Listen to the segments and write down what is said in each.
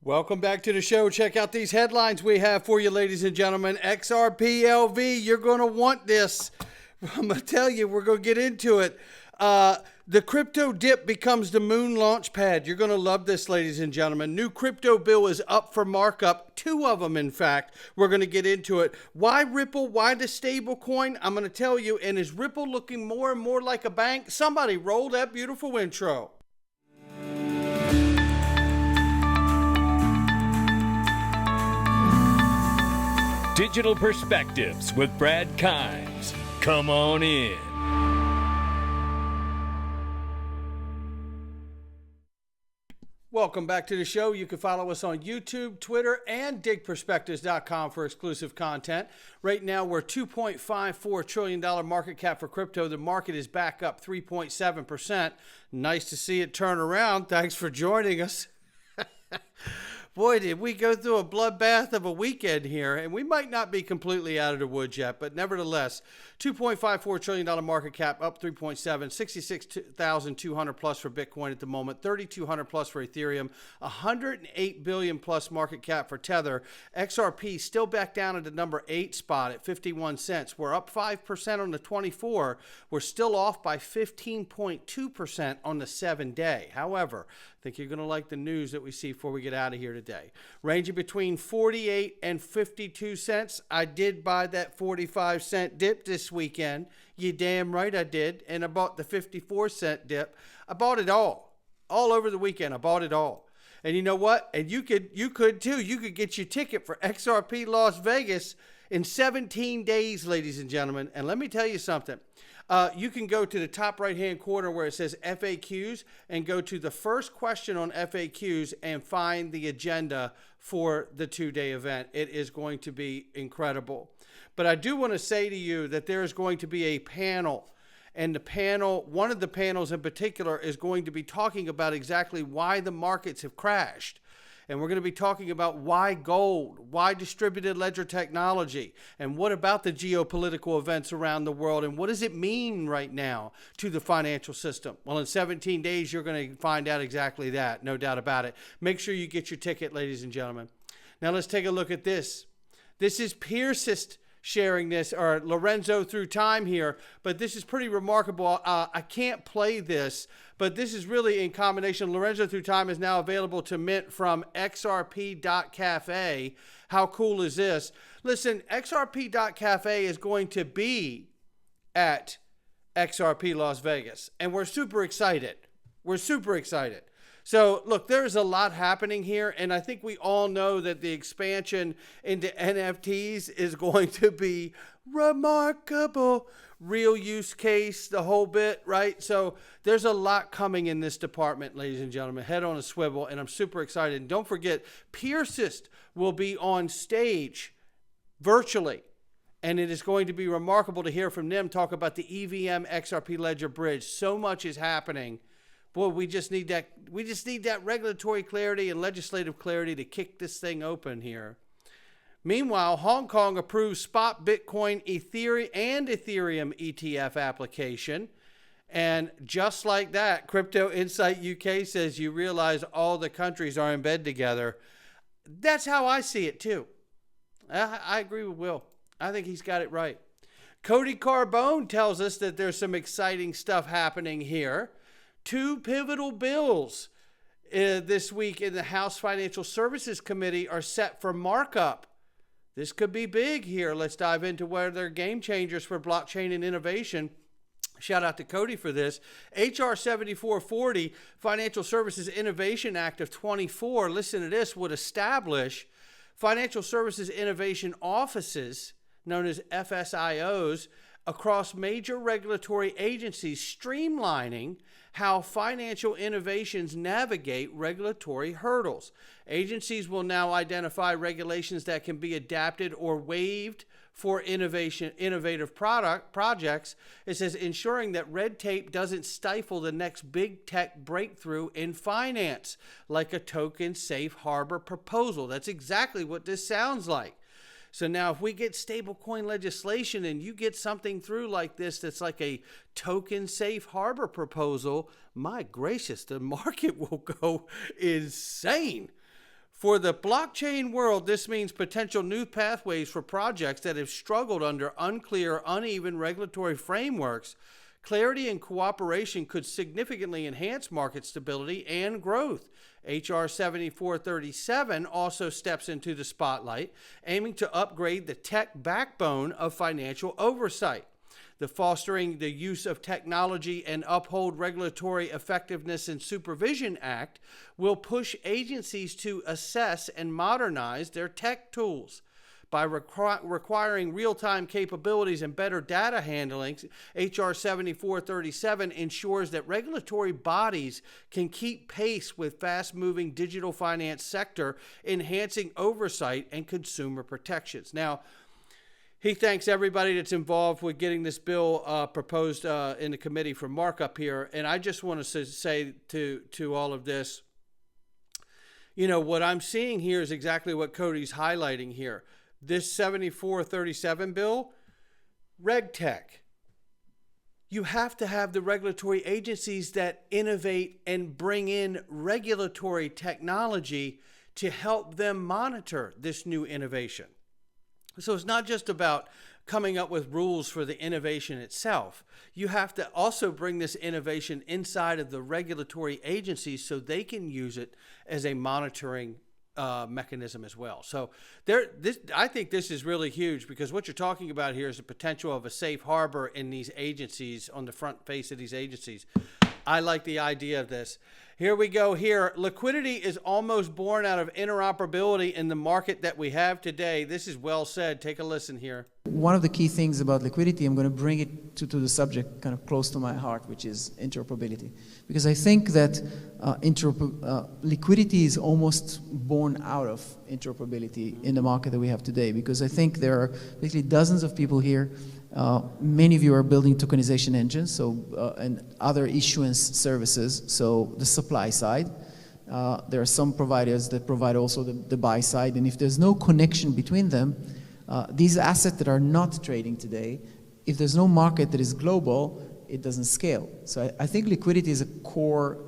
Welcome back to the show. Check out these headlines we have for you, ladies and gentlemen. XRP-LV, you're going to want this. I'm going to tell you, we're going to get into it. The crypto dip becomes the moon launch pad. You're going to love this, ladies and gentlemen. New crypto bill is up for markup. 2 of them, in fact. We're going to get into it. Why Ripple? Why the stable coin? I'm going to tell you. And is Ripple looking more and more like a bank? Somebody roll that beautiful intro. Digital Perspectives with Brad Kimes. Come on in. Welcome back to the show. You can follow us on YouTube, Twitter, and digperspectives.com for exclusive content. Right now, we're $2.54 trillion market cap for crypto. The market is back up 3.7%. Nice to see it turn around. Thanks for joining us. Boy, did we go through a bloodbath of a weekend here, and we might not be completely out of the woods yet, but nevertheless, $2.54 trillion market cap, up 3.7, 66,200 plus for Bitcoin at the moment, 3,200 plus for Ethereum, 108 billion plus market cap for Tether. XRP still back down at the number 8 spot at 51 cents. We're up 5% on the 24. We're still off by 15.2% on the 7-day. However, I think you're going to like the news that we see before we get out of here today. Ranging between 48 and 52 cents. I did buy that 45-cent dip this weekend. You damn right I did. And I bought the 54-cent dip. I bought it all over the weekend. I bought it all. And you know what? And you could too. You could get your ticket for XRP Las Vegas in 17 days, ladies and gentlemen. And let me tell you something. You can go to the top right-hand corner where it says FAQs and go to the first question on FAQs and find the agenda for the 2-day event. It is going to be incredible. But I do want to say to you that there is going to be a panel. And the panel, one of the panels in particular, is going to be talking about exactly why the markets have crashed. And we're going to be talking about why gold, why distributed ledger technology, and what about the geopolitical events around the world, and what does it mean right now to the financial system? Well, in 17 days, you're going to find out exactly that, no doubt about it. Make sure you get your ticket, ladies and gentlemen. Now, let's take a look at this. This is Pierce's sharing this, or Lorenzo through time here, but this is pretty remarkable. I can't play this, but this is really in combination. Lorenzo through time is now available to mint from XRP.cafe. How cool is this? Listen, XRP.cafe is going to be at XRP Las Vegas, and we're super excited. We're super excited. So, look, there's a lot happening here, and I think we all know that the expansion into NFTs is going to be remarkable. Real use case, the whole bit, right? So there's a lot coming in this department, ladies and gentlemen. Head on a swivel, and I'm super excited. And don't forget, Pierce's will be on stage virtually, and it is going to be remarkable to hear from them talk about the EVM XRP Ledger Bridge. So much is happening. Boy, we just need that regulatory clarity and legislative clarity to kick this thing open here. Meanwhile, Hong Kong approves spot Bitcoin, Ethereum ETF application. And just like that, Crypto Insight UK says you realize all the countries are in bed together. That's how I see it too. I agree with Will. I think he's got it right. Cody Carbone tells us that there's some exciting stuff happening here. 2 pivotal bills this week in the House Financial Services Committee are set for markup. This could be big here. Let's dive into where they're game changers for blockchain and innovation. Shout out to Cody for this. HR 7440, Financial Services Innovation Act of 24, listen to this, would establish financial services innovation offices, known as FSIOs, across major regulatory agencies, streamlining how financial innovations navigate regulatory hurdles. Agencies will now identify regulations that can be adapted or waived for innovative projects. It says ensuring that red tape doesn't stifle the next big tech breakthrough in finance, like a token safe harbor proposal. That's exactly what this sounds like. So now if we get stablecoin legislation and you get something through like this that's like a token safe harbor proposal, my gracious, the market will go insane. For the blockchain world, this means potential new pathways for projects that have struggled under unclear, uneven regulatory frameworks. Clarity and cooperation could significantly enhance market stability and growth. HR 7437 also steps into the spotlight, aiming to upgrade the tech backbone of financial oversight. The Fostering the Use of Technology and Uphold Regulatory Effectiveness and Supervision Act will push agencies to assess and modernize their tech tools. By requiring real-time capabilities and better data handling, HR 7437 ensures that regulatory bodies can keep pace with fast-moving digital finance sector, enhancing oversight and consumer protections. Now, he thanks everybody that's involved with getting this bill proposed in the committee for markup here. And I just want to say to all of this, you know, what I'm seeing here is exactly what Cody's highlighting here. This 7437 bill, RegTech. You have to have the regulatory agencies that innovate and bring in regulatory technology to help them monitor this new innovation. So it's not just about coming up with rules for the innovation itself. You have to also bring this innovation inside of the regulatory agencies so they can use it as a monitoring mechanism as well. So I think this is really huge, because what you're talking about here is the potential of a safe harbor in these agencies, on the front face of these agencies. I like the idea of this. Here we go here. Liquidity is almost born out of interoperability in the market that we have today. This is well said. Take a listen here. One of the key things about liquidity, I'm going to bring it to the subject kind of close to my heart, which is interoperability. Because I think that liquidity is almost born out of interoperability in the market that we have today. Because I think there are basically dozens of people here. Many of you are building tokenization engines, so and other issuance services. So the supply side, there are some providers that provide also the buy side, and if there's no connection between them, these assets that are not trading today, if there's no market that is global, it doesn't scale. So I think liquidity is a core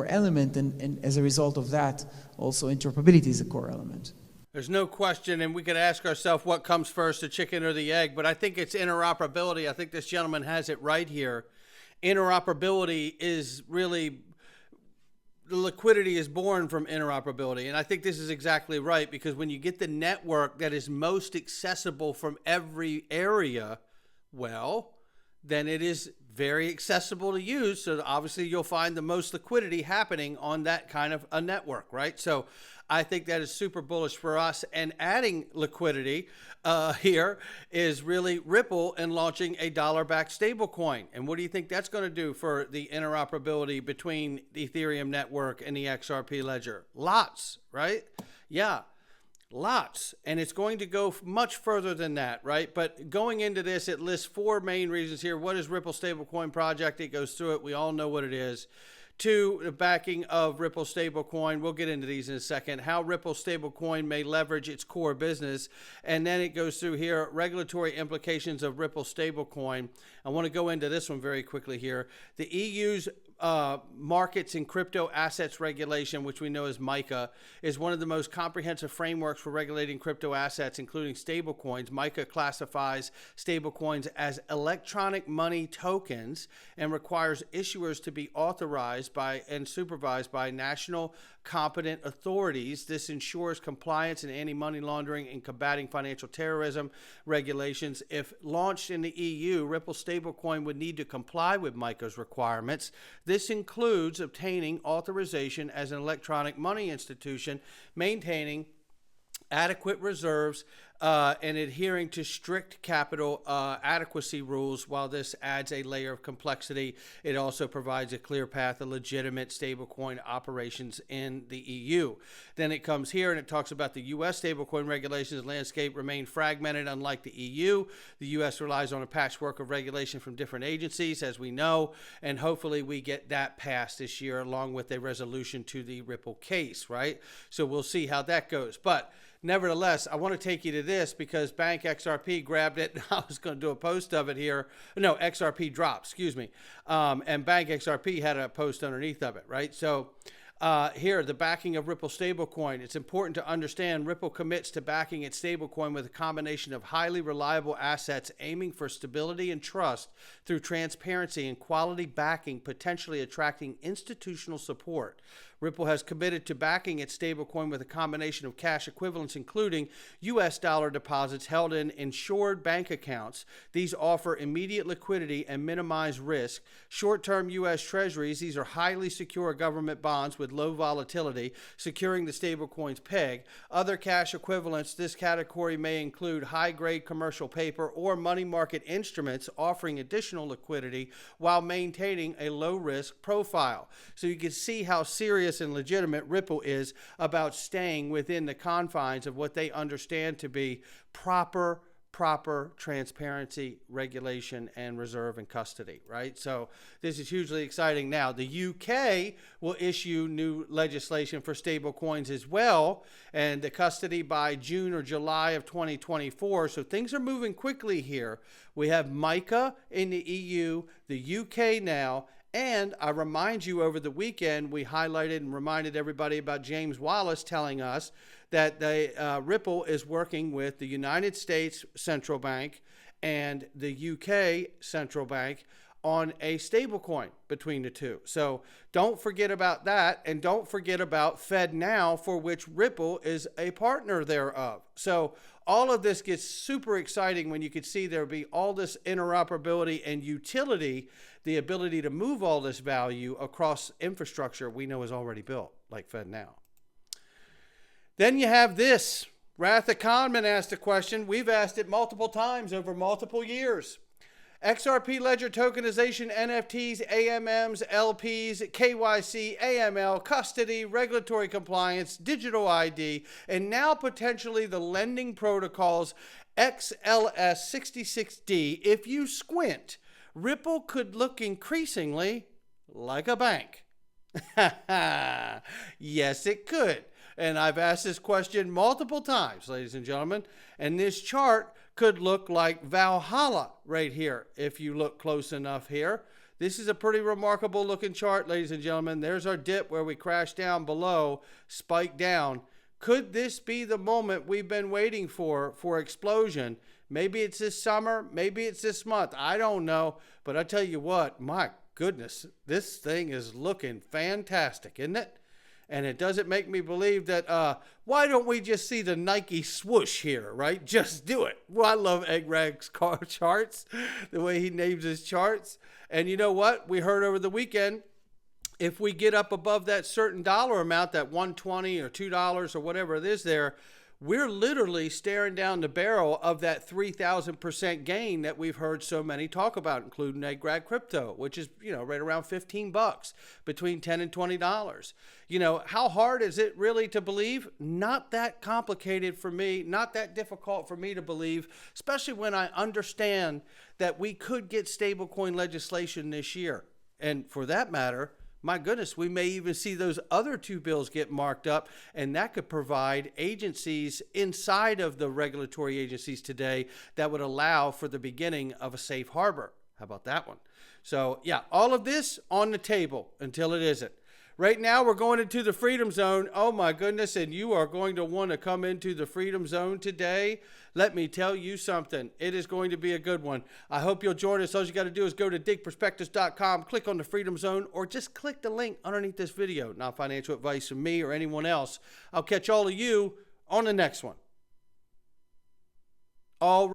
element, and as a result of that, also interoperability is a core element. There's no question, and we could ask ourselves what comes first, the chicken or the egg, but I think it's interoperability. I think this gentleman has it right here. Interoperability is really, the liquidity is born from interoperability, and I think this is exactly right, because when you get the network that is most accessible from every area, well, then it is very accessible to use. So obviously you'll find the most liquidity happening on that kind of a network, right? So I think that is super bullish for us. And adding liquidity here is really Ripple and launching a dollar-backed stablecoin. And what do you think that's going to do for the interoperability between the Ethereum network and the XRP ledger? Lots, right? Yeah. Lots, and it's going to go much further than that, right? But going into this, it lists 4 main reasons here. What is Ripple Stablecoin Project? It goes through it. We all know what it is. 2, the backing of Ripple Stablecoin. We'll get into these in a second. How Ripple Stablecoin may leverage its core business. And then it goes through here, regulatory implications of Ripple Stablecoin. I want to go into this one very quickly here. The EU's markets and crypto assets regulation, which we know as MiCA, is one of the most comprehensive frameworks for regulating crypto assets, including stablecoins. MiCA classifies stablecoins as electronic money tokens and requires issuers to be authorized by and supervised by national competent authorities. This ensures compliance in anti-money laundering and combating financial terrorism regulations. If launched in the EU, Ripple stablecoin would need to comply with MiCA's requirements. This includes obtaining authorization as an electronic money institution, maintaining adequate reserves, and adhering to strict capital adequacy rules. While this adds a layer of complexity, it also provides a clear path of legitimate stablecoin operations in the EU. Then it comes here and it talks about the U.S. stablecoin regulations landscape remain fragmented. Unlike the EU, the U.S. relies on a patchwork of regulation from different agencies, as we know, and hopefully we get that passed this year along with a resolution to the Ripple case, right? So we'll see how that goes. But nevertheless, I want to take you to this because Bank XRP grabbed it. I was going to do a post of it here. No, XRP dropped, excuse me. And Bank XRP had a post underneath of it, right? So Here, the backing of Ripple stablecoin. It's important to understand Ripple commits to backing its stablecoin with a combination of highly reliable assets aiming for stability and trust through transparency and quality backing, potentially attracting institutional support. Ripple has committed to backing its stablecoin with a combination of cash equivalents, including U.S. dollar deposits held in insured bank accounts. These offer immediate liquidity and minimize risk. Short-term U.S. Treasuries, these are highly secure government bonds with low volatility, securing the stablecoin's peg. Other cash equivalents, this category may include high-grade commercial paper or money market instruments offering additional liquidity while maintaining a low-risk profile. So you can see how serious and legitimate Ripple is about staying within the confines of what they understand to be proper transparency, regulation, and reserve and custody, right? So this is hugely exciting. Now, the UK will issue new legislation for stable coins as well, and the custody by June or July of 2024. So things are moving quickly here. We have MiCA in the EU, the UK now, and I remind you, over the weekend, we highlighted and reminded everybody about James Wallace telling us that Ripple is working with the United States Central Bank and the UK Central Bank on a stablecoin between the two. So don't forget about that, and don't forget about FedNow, for which Ripple is a partner thereof. So all of this gets super exciting when you can see there'll be all this interoperability and utility, the ability to move all this value across infrastructure we know is already built, like FedNow. Then you have this. Wrath the Conman asked a question. We've asked it multiple times over multiple years. XRP ledger tokenization, NFTs, AMMs, LPs, KYC, AML, custody, regulatory compliance, digital ID, and now potentially the lending protocols XLS66D. If you squint, Ripple could look increasingly like a bank. Yes, it could. And I've asked this question multiple times, ladies and gentlemen, and this chart could look like Valhalla right here if you look close enough here. This is a pretty remarkable looking chart, ladies and gentlemen. There's our dip where we crashed down below, spiked down. Could this be the moment we've been waiting for explosion? Maybe it's this summer, maybe it's this month. I don't know, but I tell you what, my goodness, this thing is looking fantastic, isn't it? And it doesn't make me believe that, why don't we just see the Nike swoosh here, right? Just do it. Well, I love Egg Rag's car charts, the way he names his charts. And you know what? We heard over the weekend, if we get up above that certain dollar amount, that $1.20 or $2 or whatever it is there, we're literally staring down the barrel of that 3,000% gain that we've heard so many talk about, including Egg Rag Crypto, which is, right around $15, between $10 and $20. How hard is it really to believe? Not that complicated for me, not that difficult for me to believe, especially when I understand that we could get stablecoin legislation this year. And for that matter, my goodness, we may even see those other two bills get marked up, and that could provide agencies inside of the regulatory agencies today that would allow for the beginning of a safe harbor. How about that one? So yeah, all of this on the table until it isn't. Right now, we're going into the Freedom Zone. Oh my goodness, and you are going to want to come into the Freedom Zone today. Let me tell you something. It is going to be a good one. I hope you'll join us. All you got to do is go to digperspectives.com, click on the Freedom Zone, or just click the link underneath this video. Not financial advice from me or anyone else. I'll catch all of you on the next one. All